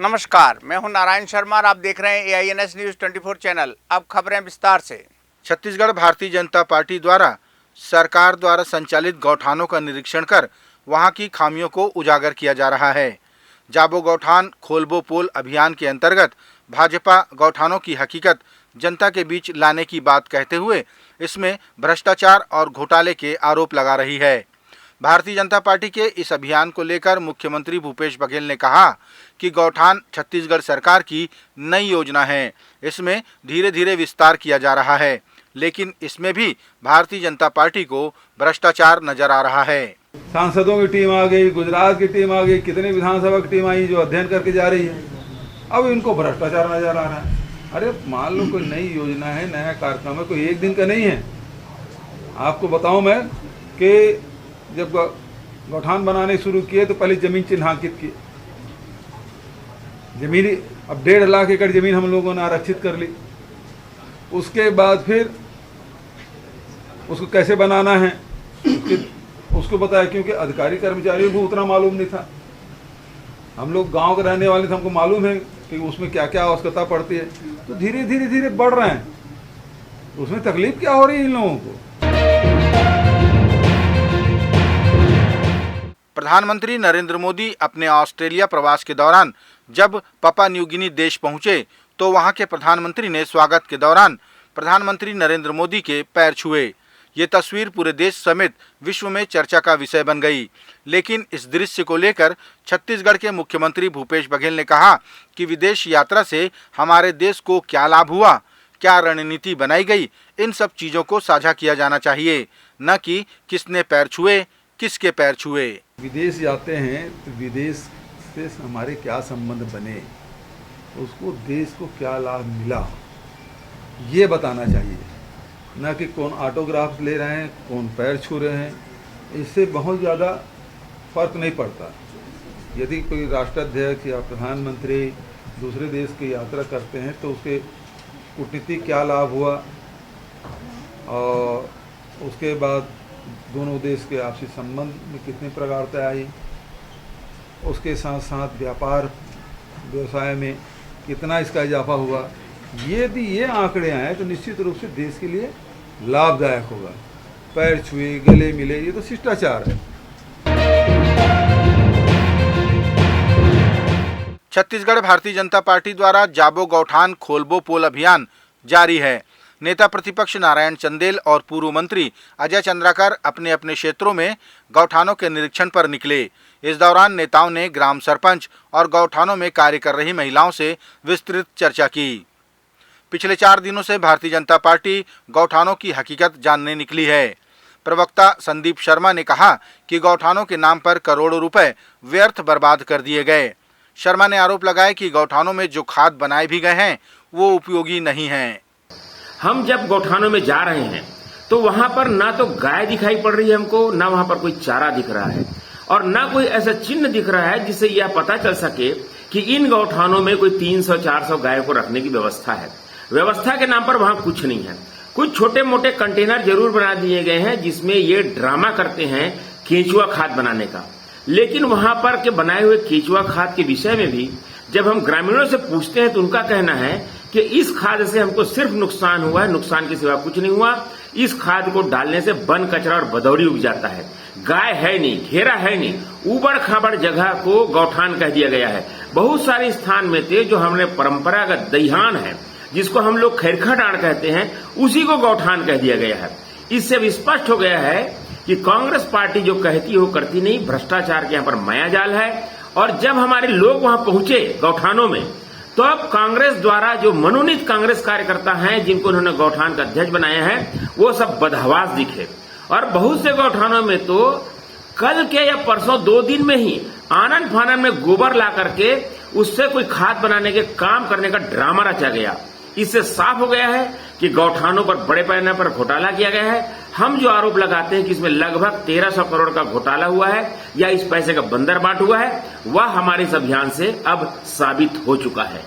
नमस्कार, मैं हूं नारायण शर्मा और आप देख रहे हैं AINS न्यूज़ 24 चैनल। अब खबरें विस्तार से। छत्तीसगढ़ भारतीय जनता पार्टी द्वारा सरकार द्वारा संचालित गौठानों का निरीक्षण कर वहां की खामियों को उजागर किया जा रहा है। जाबो गौठान खोलबो पोल अभियान के अंतर्गत भाजपा गौठानों की हकीकत जनता के बीच लाने की बात कहते हुए इसमें भ्रष्टाचार और घोटाले के आरोप लगा रही है। भारतीय जनता पार्टी के इस अभियान को लेकर मुख्यमंत्री भूपेश बघेल ने कहा कि गौठान छत्तीसगढ़ सरकार की नई योजना है। इसमें धीरे धीरे विस्तार किया जा रहा है, लेकिन इसमें भी भारतीय जनता पार्टी को भ्रष्टाचार नजर आ रहा है। सांसदों की टीम आ गई, गुजरात की टीम आ गई, कितनी विधानसभा की टीम आई जो अध्ययन करके जा रही है। अब इनको भ्रष्टाचार नजर आ रहा है। अरे मान लो कोई नई योजना है, नया कार्यक्रम है, कोई एक दिन का नहीं है। आपको बताऊं मैं कि जब गौठान बनाने शुरू किए तो पहले जमीन चिन्हांकित की। जमीन अब 1.5 लाख एकड़ जमीन हम लोगों ने आरक्षित कर ली। उसके बाद फिर उसको कैसे बनाना है उसको बताया, क्योंकि अधिकारी कर्मचारियों को उतना मालूम नहीं था। हम लोग गांव के रहने वाले थे, हमको मालूम है कि उसमें क्या क्या आवश्यकता पड़ती है। तो धीरे धीरे धीरे बढ़ रहे हैं। उसमें तकलीफ क्या हो रही है इन लोगों को। प्रधानमंत्री नरेंद्र मोदी अपने ऑस्ट्रेलिया प्रवास के दौरान जब पापुआ न्यू गिनी देश पहुंचे तो वहां के प्रधानमंत्री ने स्वागत के दौरान प्रधानमंत्री नरेंद्र मोदी के पैर छुए। ये तस्वीर पूरे देश समेत विश्व में चर्चा का विषय बन गई। लेकिन इस दृश्य को लेकर छत्तीसगढ़ के मुख्यमंत्री भूपेश बघेल ने कहा कि विदेश यात्रा से हमारे देश को क्या लाभ हुआ, क्या रणनीति बनाई गई, इन सब चीज़ों को साझा किया जाना चाहिए, न कि किसने पैर छुए, किसके पैर छुए। विदेश जाते हैं तो विदेश से हमारे क्या संबंध बने, उसको देश को क्या लाभ मिला, ये बताना चाहिए। न कि कौन ऑटोग्राफ ले रहे हैं, कौन पैर छू रहे हैं। इससे बहुत ज़्यादा फर्क नहीं पड़ता। यदि कोई राष्ट्राध्यक्ष या प्रधानमंत्री दूसरे देश की यात्रा करते हैं तो उसके कूटनीतिक क्या लाभ हुआ और उसके बाद दोनों देश के आपसी संबंध में कितनी प्रगाढ़ता आई, उसके साथ साथ व्यापार व्यवसाय में कितना इसका इजाफा हुआ। यदि ये आंकड़े आए तो निश्चित रूप से देश के लिए लाभदायक होगा। पैर छुए, गले मिले, ये तो शिष्टाचार है। छत्तीसगढ़ भारतीय जनता पार्टी द्वारा जाबो गौठान खोलबो पोल अभियान जारी है। नेता प्रतिपक्ष नारायण चंदेल और पूर्व मंत्री अजय चंद्राकर अपने अपने क्षेत्रों में गौठानों के निरीक्षण पर निकले। इस दौरान नेताओं ने ग्राम सरपंच और गौठानों में कार्य कर रही महिलाओं से विस्तृत चर्चा की। पिछले 4 दिनों से भारतीय जनता पार्टी गौठानों की हकीकत जानने निकली है। प्रवक्ता संदीप शर्मा ने कहा कि गौठानों के नाम पर करोड़ों रुपए व्यर्थ बर्बाद कर दिए गए। शर्मा ने आरोप लगाया कि गौठानों में जो खाद बनाए भी गए हैं वो उपयोगी नहीं हैं। हम जब गौठानों में जा रहे हैं तो वहां पर ना तो गाय दिखाई पड़ रही है हमको, ना वहां पर कोई चारा दिख रहा है और ना कोई ऐसा चिन्ह दिख रहा है जिससे यह पता चल सके कि इन गौठानों में कोई 300-400 गाय को रखने की व्यवस्था है। व्यवस्था के नाम पर वहां कुछ नहीं है। कुछ छोटे मोटे कंटेनर जरूर बना दिए गए हैं जिसमें ये ड्रामा करते हैं केंचुआ खाद बनाने का। लेकिन वहां पर के बनाए हुए केंचुआ खाद के विषय में भी जब हम ग्रामीणों से पूछते हैं तो उनका कहना है कि इस खाद से हमको सिर्फ नुकसान हुआ है, नुकसान के सिवा कुछ नहीं हुआ। इस खाद को डालने से वन कचरा और भदौड़ी उग जाता है। गाय है नहीं, घेरा है नहीं, उबड़ खाबड़ जगह को गौठान कह दिया गया है। बहुत सारे स्थान में थे जो हमने परंपरागत दहियान है जिसको हम लोग खैरखा डांड कहते हैं, उसी को गौठान कह दिया गया है। इससे अब स्पष्ट हो गया है कि कांग्रेस पार्टी जो कहती है वो करती नहीं। भ्रष्टाचार के यहाँ पर माया जाल है। और जब हमारे लोग वहां पहुंचे गौठानों में तो अब कांग्रेस द्वारा जो मनोनीत कांग्रेस कार्यकर्ता हैं जिनको उन्होंने गौठान का अध्यक्ष बनाया है वो सब बदहवास दिखे। और बहुत से गौठानों में तो कल के या परसों 2 दिन में ही आनन फानन में गोबर ला करके उससे कोई खाद बनाने के काम करने का ड्रामा रचा गया। इससे साफ हो गया है कि गौठानों पर बड़े पैमाने पर घोटाला किया गया है। हम जो आरोप लगाते हैं कि इसमें लगभग 1300 करोड़ का घोटाला हुआ है या इस पैसे का बंदर बाट हुआ है, वह हमारे इस अभियान से अब साबित हो चुका है।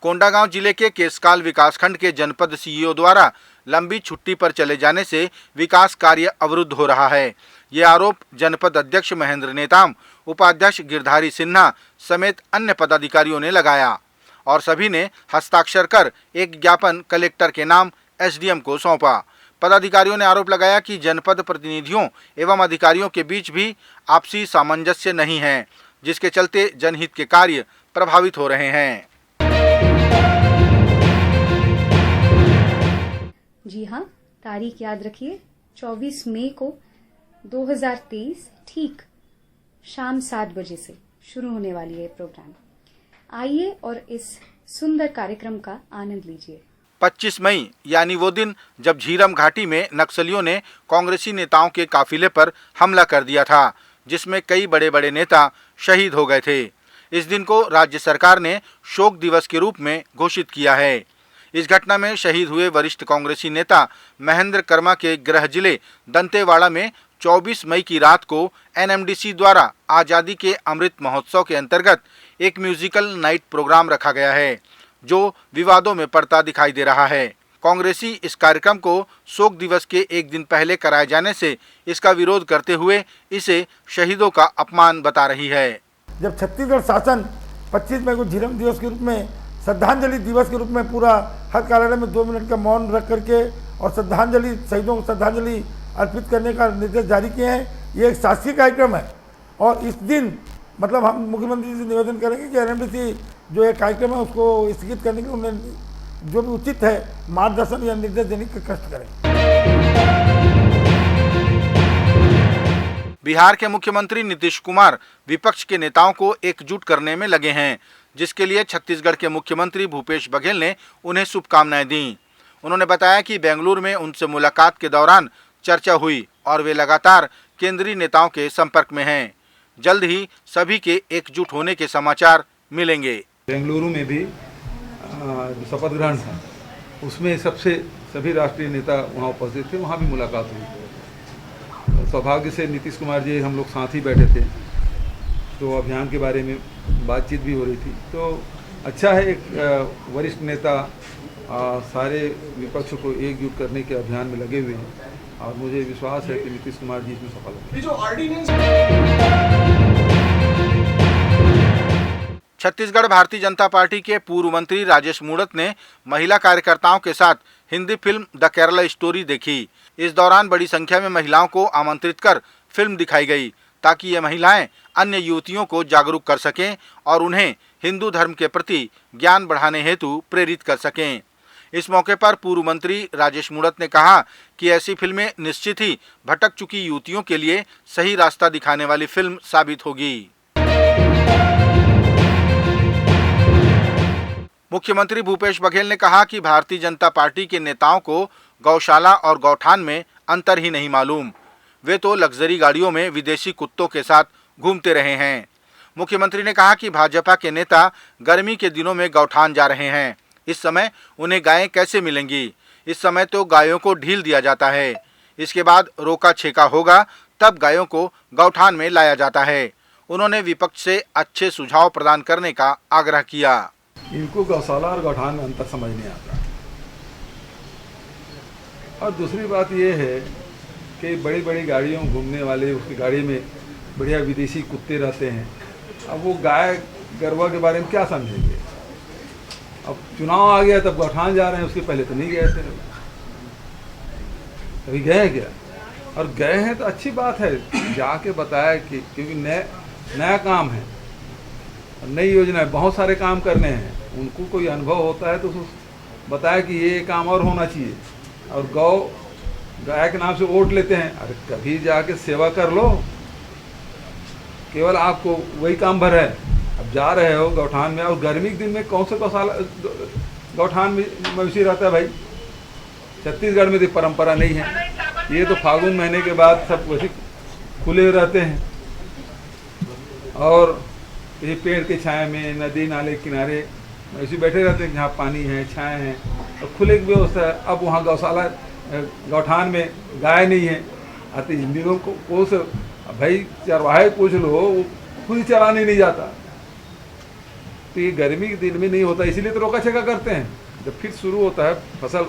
कोंडागांव जिले के केसकाल विकासखंड के जनपद सीईओ द्वारा लंबी छुट्टी पर चले जाने से विकास कार्य अवरुद्ध हो रहा है। ये आरोप जनपद अध्यक्ष महेंद्र नेताम उपाध्यक्ष गिरधारी सिन्हा समेत अन्य पदाधिकारियों ने लगाया और सभी ने हस्ताक्षर कर एक ज्ञापन कलेक्टर के नाम एसडीएम को सौंपा। पदाधिकारियों ने आरोप लगाया कि जनपद प्रतिनिधियों एवं अधिकारियों के बीच भी आपसी सामंजस्य नहीं है, जिसके चलते जनहित के कार्य प्रभावित हो रहे हैं। जी हाँ, तारीख याद रखिए, 24 मई को 2023 ठीक शाम 7 बजे से शुरू होने वाली है प्रोग्राम। आइए और इस सुंदर कार्यक्रम का आनंद लीजिए। 25 मई यानी वो दिन जब झीरम घाटी में नक्सलियों ने कांग्रेसी नेताओं के काफिले पर हमला कर दिया था, जिसमें कई बड़े बड़े नेता शहीद हो गए थे। इस दिन को राज्य सरकार ने शोक दिवस के रूप में घोषित किया है। इस घटना में शहीद हुए वरिष्ठ कांग्रेसी नेता महेंद्र कर्मा के गृह जिले दंतेवाड़ा में 24 मई की रात को एनएमडीसी द्वारा आज़ादी के अमृत महोत्सव के अंतर्गत एक म्यूजिकल नाइट प्रोग्राम रखा गया है, जो विवादों में पड़ता दिखाई दे रहा है। कांग्रेसी इस कार्यक्रम को शोक दिवस के एक दिन पहले कराए जाने से इसका विरोध करते हुए इसे शहीदों का अपमान बता रही है। जब छत्तीसगढ़ शासन 25 मई को झीरम दिवस के रूप में, श्रद्धांजलि दिवस के रूप में पूरा हर कार्यालय में 2 मिनट का मौन रख करके और श्रद्धांजलि, शहीदों को श्रद्धांजलि अर्पित करने का निर्देश जारी किए हैं। ये एक शासकीय कार्यक्रम है और इस दिन मतलब हम मुख्यमंत्री जी से निवेदन करेंगे कि एनएमडीसी जो एक कार्यक्रम है उसको स्थगित करने के उन्हें जो भी उचित है मार्गदर्शन या निर्देश देने के कष्ट करें। बिहार के मुख्यमंत्री नीतीश कुमार विपक्ष के नेताओं को एकजुट करने में लगे हैं, जिसके लिए छत्तीसगढ़ के मुख्यमंत्री भूपेश बघेल ने उन्हें शुभकामनाएं दी। उन्होंने बताया कि बेंगलुरु में उनसे मुलाकात के दौरान चर्चा हुई और वे लगातार केंद्रीय नेताओं के संपर्क में हैं। जल्द ही सभी के एकजुट होने के समाचार मिलेंगे। बेंगलुरु में भी जो शपथ ग्रहण था उसमें सभी राष्ट्रीय नेता वहाँ उपस्थित थे, वहाँ भी मुलाकात हुई। सौभाग्य से नीतीश कुमार जी हम लोग साथ ही बैठे थे, तो अभियान के बारे में बातचीत भी हो रही थी। तो अच्छा है, एक वरिष्ठ नेता सारे विपक्ष को एकजुट करने के अभियान में लगे हुए हैं और मुझे विश्वास है कि नीतीश कुमार जी इसमें सफल होंगे। छत्तीसगढ़ भारतीय जनता पार्टी के पूर्व मंत्री राजेश मूणत ने महिला कार्यकर्ताओं के साथ Hindi film the Kerala story देखी। इस दौरान बड़ी संख्या में महिलाओं को आमंत्रित कर फिल्म दिखाई गई, ताकि ये महिलाएं अन्य युवतियों को जागरूक कर सकें और उन्हें हिंदू धर्म के प्रति ज्ञान बढ़ाने हेतु प्रेरित कर सकें। इस मौके पर पूर्व मंत्री राजेश मूणत ने कहा कि ऐसी फिल्में निश्चित ही भटक चुकी युवतियों के लिए सही रास्ता दिखाने वाली फिल्म साबित होगी। मुख्यमंत्री भूपेश बघेल ने कहा कि भारतीय जनता पार्टी के नेताओं को गौशाला और गौठान में अंतर ही नहीं मालूम। वे तो लग्जरी गाड़ियों में विदेशी कुत्तों के साथ घूमते रहे हैं। मुख्यमंत्री ने कहा कि भाजपा के नेता गर्मी के दिनों में गौठान जा रहे हैं। इस समय उन्हें गायें कैसे मिलेंगी? इस समय तो गायों को ढील दिया जाता है। इसके बाद रोका छेका होगा, तब गायों को गौठान में लाया जाता है। उन्होंने विपक्ष से अच्छे सुझाव प्रदान करने का आग्रह किया। इनको गौशाला और गौठान में अंतर समझ नहीं आता। और दूसरी बात ये है कि बड़ी बड़ी गाड़ियों घूमने वाले, उसकी गाड़ी में बढ़िया विदेशी कुत्ते रहते हैं। अब वो गाय गरवा के बारे में क्या समझेंगे? अब चुनाव आ गया तब गौठान जा रहे हैं, उसके पहले तो नहीं गए थे। कभी गए हैं क्या? और गए हैं तो अच्छी बात है, जाके बताया कि क्योंकि नया काम है, नई योजना है, बहुत सारे काम करने हैं। उनको कोई अनुभव होता है तो बताया कि ये काम और होना चाहिए। और गाय के नाम से वोट लेते हैं। अरे कभी जाके सेवा कर लो, केवल आपको वही काम भर है। अब जा रहे हो गौठान में, और गर्मी के दिन में कौन सा गौठान में मवेशी रहता है भाई? छत्तीसगढ़ में तो परंपरा नहीं है। ये तो फागुन महीने के बाद सब वैसे खुले रहते हैं और ये पेड़ के छाया में, नदी नाले किनारे ऐसे बैठे रहते हैं जहाँ पानी है, छाया है और खुले की व्यवस्था है। अब वहाँ गौशाला गौठान में गाय नहीं है। आते इन दिनों को भाई चरवाहे पूछ लो, वो खुद ही चराने नहीं जाता। तो ये गर्मी के दिन में नहीं होता, इसीलिए तो रोका छेका करते हैं। जब फिर शुरू होता है, फसल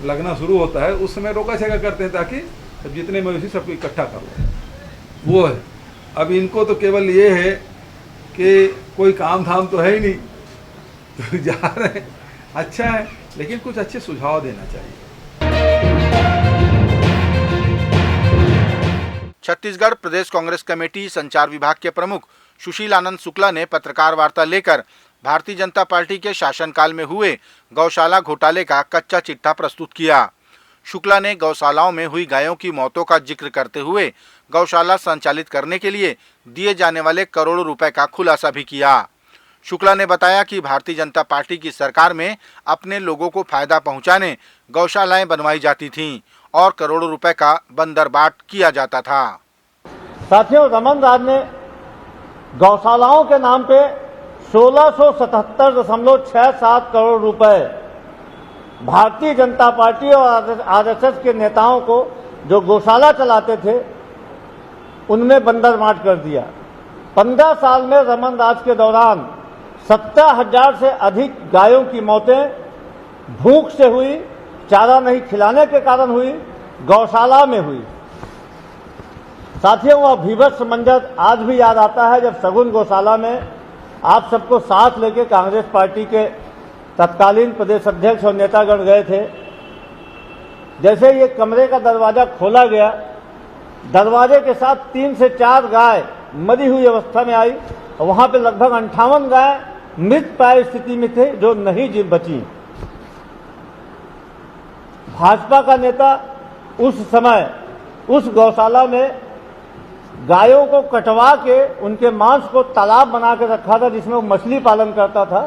लगना शुरू होता है, उस समय रोका छेका करते हैं ताकि सब जितने मवेशी सबको इकट्ठा कर लो। वो है। अब इनको तो केवल ये है कि कोई काम धाम तो है ही नहीं, तो जा रहे हैं, अच्छा है, लेकिन कुछ अच्छे सुझाव देना चाहिए। छत्तीसगढ़ प्रदेश कांग्रेस कमेटी संचार विभाग के प्रमुख सुशील आनंद शुक्ला ने पत्रकार वार्ता लेकर भारतीय जनता पार्टी के शासनकाल में हुए गौशाला घोटाले का कच्चा चिट्ठा प्रस्तुत किया। शुक्ला ने गौशालाओं में हुई गायों की मौतों का जिक्र करते हुए गौशाला संचालित करने के लिए दिए जाने वाले करोड़ों रुपए का खुलासा भी किया। शुक्ला ने बताया कि भारतीय जनता पार्टी की सरकार में अपने लोगों को फायदा पहुंचाने गौशालाएं बनवाई जाती थीं और करोड़ों रुपए का बंदरबाट किया जाता था। साथियों, रमन राज ने गौशालाओं के नाम पे 1677.67 करोड़ रुपए भारतीय जनता पार्टी और आरएसएस के नेताओं को जो गौशाला चलाते थे उनमें बंदरबाट कर दिया। 15 साल में रमन राज के दौरान 70,000 से अधिक गायों की मौतें भूख से हुई, चारा नहीं खिलाने के कारण हुई, गौशाला में हुई। साथियों, वह भीभत्स मंजर आज भी याद आता है जब सगुन गौशाला में आप सबको साथ लेके कांग्रेस पार्टी के तत्कालीन प्रदेश अध्यक्ष और नेतागण गए थे। जैसे ये कमरे का दरवाजा खोला गया, दरवाजे के साथ 3 से 4 गाय मरी हुई अवस्था में आई और वहां पे लगभग 58 गाय मृत प्राय स्थिति में थे जो नहीं जी बची। भाजपा का नेता उस समय उस गौशाला में गायों को कटवा के उनके मांस को तालाब बना के रखा था जिसमें वो मछली पालन करता था।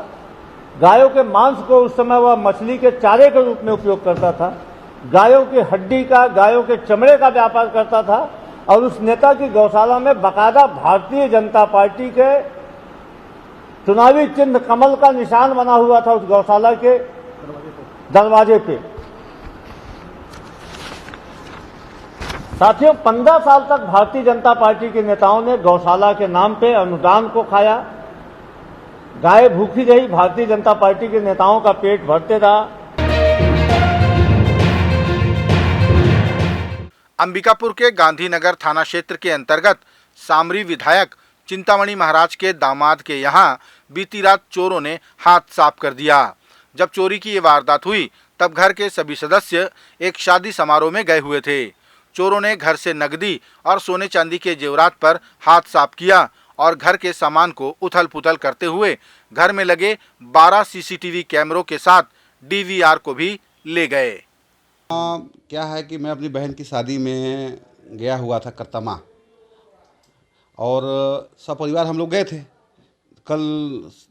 गायों के मांस को उस समय वह मछली के चारे के रूप में उपयोग करता था। गायों की हड्डी का, गायों के चमड़े का व्यापार करता था और उस नेता की गौशाला में बाकायदा भारतीय जनता पार्टी के चुनावी चिन्ह कमल का निशान बना हुआ था उस गौशाला के दरवाजे पे। साथियों, 15 साल तक भारतीय जनता पार्टी के नेताओं ने गौशाला के नाम पे अनुदान को खाया। गाय भूखी रही, भारतीय जनता पार्टी के नेताओं का पेट भरते रहा। अंबिकापुर के गांधीनगर थाना क्षेत्र के अंतर्गत सामरी विधायक चिंतामणि महाराज के दामाद के यहां बीती रात चोरों ने हाथ साफ कर दिया। जब चोरी की ये वारदात हुई तब घर के सभी सदस्य एक शादी समारोह में गए हुए थे। चोरों ने घर से नकदी और सोने चांदी के जेवरात पर हाथ साफ किया और घर के सामान को उथल पुथल करते हुए घर में लगे 12 सीसीटीवी कैमरों के साथ डीवीआर को भी ले गए। क्या है कि मैं अपनी बहन की शादी में गया हुआ था करतमा और सब परिवार हम लोग गए थे। कल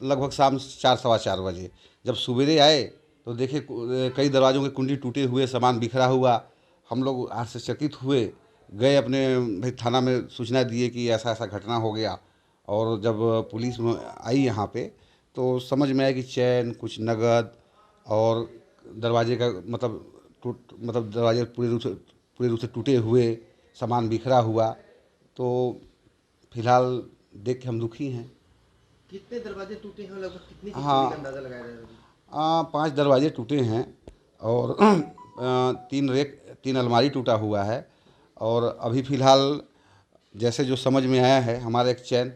लगभग शाम 4 सवा 4 बजे जब सवेरे आए तो देखे कई दरवाज़ों के कुंडी टूटे हुए, सामान बिखरा हुआ। हम लोग आश्चर्यचकित हुए, गए अपने भाई थाना में सूचना दिए कि ऐसा ऐसा घटना हो गया। और जब पुलिस आई यहाँ पे तो समझ में आया कि चैन, कुछ नगद और दरवाजे का मतलब दरवाजे पूरे रूप से टूटे हुए, सामान बिखरा हुआ। तो फिलहाल देख के हम दुखी हैं। कितने दरवाजे टूटे हैं, लगभग कितनी का अंदाजा लगाया जाए? 5 दरवाजे टूटे हैं और 3 अलमारी टूटा हुआ है। और अभी फ़िलहाल जैसे जो समझ में आया है, हमारा एक चैन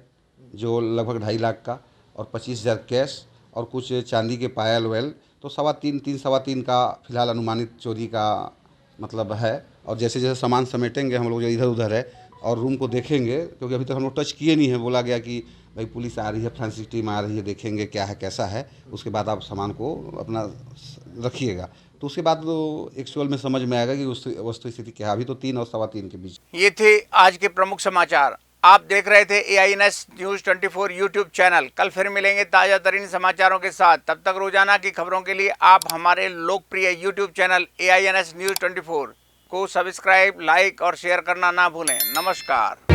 जो लगभग 2.5 लाख का और 25,000 कैश और कुछ चांदी के पायल वेल, तो 3.25 का फ़िलहाल अनुमानित चोरी का मतलब है। और जैसे जैसे सामान समेटेंगे हम लोग जो इधर उधर है और रूम को देखेंगे, क्योंकि अभी तक हम लोग टच किए नहीं है। बोला गया कि भाई पुलिस आ रही है, फ्रांसिक टीम आ रही है, देखेंगे क्या है कैसा है, उसके बाद आप सामान को अपना रखिएगा। तो उसके बाद एक्चुअल में समझ में आएगा कि उस वस्तु स्थिति क्या है। अभी तो 3 और 3.25 के बीच। ये थे आज के प्रमुख समाचार। आप देख रहे थे AINS न्यूज़ 24 यूट्यूब चैनल। कल फिर मिलेंगे ताज़ा तरीन समाचारों के साथ। तब तक रोजाना की खबरों के लिए आप हमारे लोकप्रिय यूट्यूब चैनल AINS न्यूज़ 24 को सब्सक्राइब, लाइक और शेयर करना ना भूलें। नमस्कार।